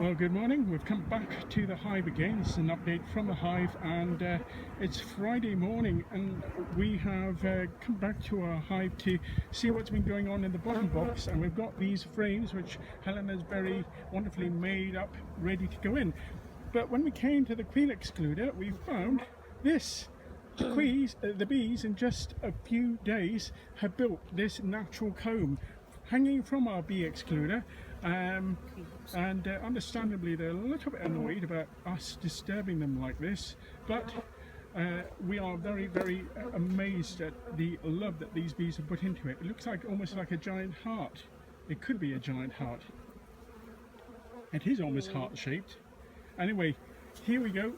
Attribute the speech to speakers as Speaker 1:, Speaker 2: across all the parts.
Speaker 1: Well, good morning. We've come back to the hive again. This is an update from the hive, and it's Friday morning, and we have come back to our hive to see what's been going on in the bottom box. And we've got these frames which Helen has very wonderfully made up, ready to go in. But when we came to the queen excluder, we found this. The bees in just a few days have built this natural comb hanging from our bee excluder, and understandably they're a little bit annoyed about us disturbing them like this, but we are very amazed at the love that these bees have put into it. It looks like almost like a giant heart. It could be a giant heart. It is almost heart shaped. Anyway, here we go.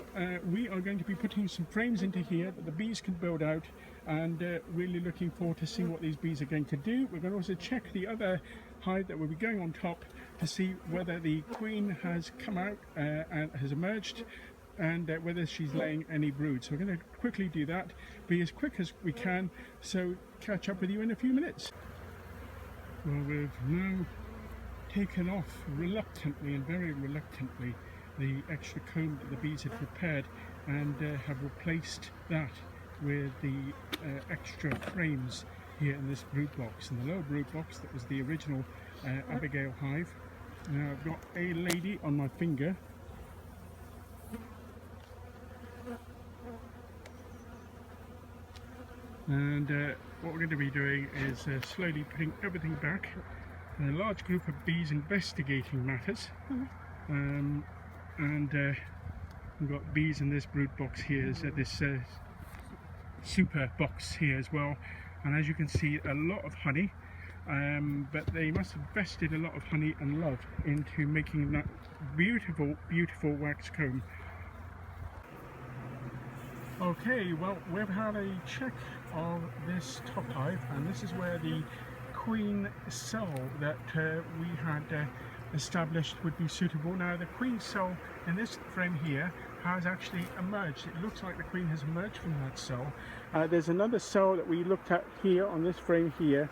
Speaker 1: We are going to be putting some frames into here that the bees can build out, and really looking forward to seeing what these bees are going to do. We're going to also check the other hive that will be going on top to see whether the queen has come out and has emerged, and whether she's laying any brood. So we're going to quickly do that, be as quick as we can, so catch up with you in a few minutes. Well, we've now taken off reluctantly and very reluctantly the extra comb that the bees had prepared, and have replaced that with the extra frames here in this brood box. In the lower brood box, that was the original Abigail hive. Now I've got a lady on my finger, and what we're going to be doing is slowly putting everything back. A large group of bees investigating matters. And we've got bees in this brood box here, so this super box here as well, and as you can see, a lot of honey, but they must have invested a lot of honey and love into making that beautiful wax comb. Okay, well, we've had a check of this top hive, and this is where the queen cell that we had established would be suitable. Now the queen cell in this frame here has actually emerged. It looks like the queen has emerged from that cell. There's another cell that we looked at here on this frame here,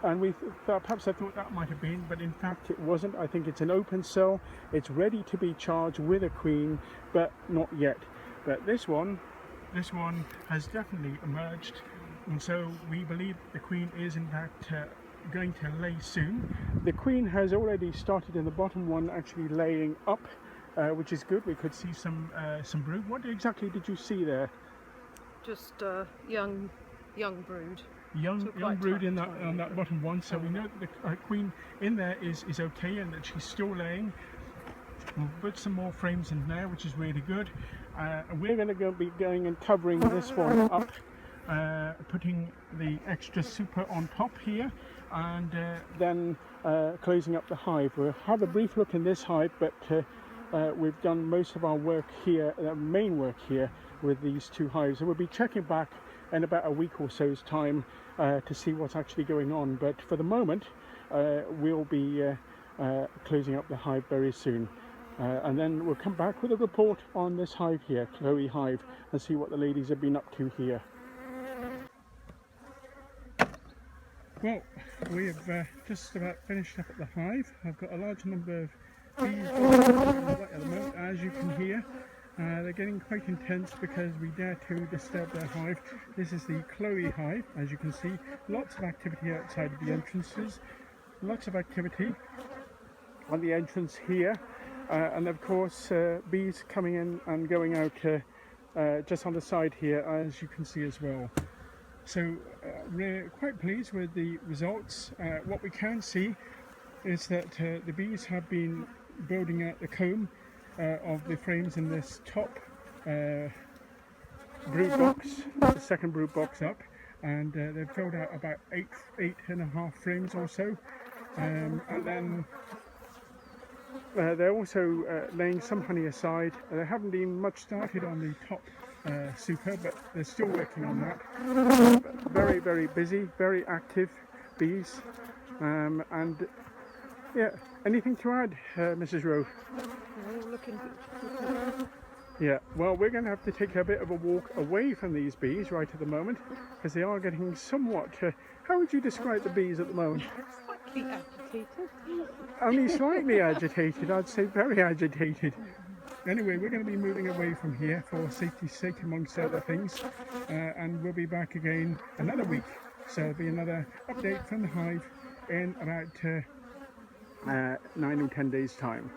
Speaker 1: and we thought, perhaps I thought that might have been, but in fact it wasn't. I think it's an open cell. It's ready to be charged with a queen, but not yet. But this one has definitely emerged, and so we believe the queen is in fact going to lay soon. The queen has already started in the bottom one, actually laying up, which is good. We could see some brood. What exactly did you see there?
Speaker 2: Just young brood.
Speaker 1: Young brood in that on that bottom one. So we know that the queen in there is okay, and that she's still laying. We'll put some more frames in there, which is really good. We're going to be going and covering this one up, putting the extra super on top here, and then closing up the hive. We'll have a brief look in this hive, but we've done most of our work here, main work here, with these two hives, and we'll be checking back in about a week or so's time to see what's actually going on. But for the moment, we'll be closing up the hive very soon, and then we'll come back with a report on this hive here, Chloe hive, and see what the ladies have been up to here. Well, we've just about finished up at the hive. I've got a large number of bees right at the moment, as you can hear. They're getting quite intense because we dare to disturb their hive. This is the Chloe hive, as you can see. Lots of activity outside of the entrances. Lots of activity on the entrance here. And of course, bees coming in and going out just on the side here, as you can see as well. So we're quite pleased with the results. What we can see is that the bees have been building out the comb of the frames in this top brood box, the second brood box up, and they've filled out about eight and a half frames or so, and then they're also laying some honey aside. They haven't been much started on the top super, but they're still working on that. Very busy, very active bees, and yeah. Anything to add, Mrs. Rowe?
Speaker 2: Looking good.
Speaker 1: Yeah, well, we're going to have to take a bit of a walk away from these bees right at the moment, because they are getting somewhat... how would you describe the bees at the moment?
Speaker 2: It's quite slightly agitated.
Speaker 1: Only slightly agitated, I'd say very agitated. Anyway, we're going to be moving away from here for safety's sake, amongst other things, and we'll be back again another week. So there'll be another update from the hive in about 9 or 10 days' time.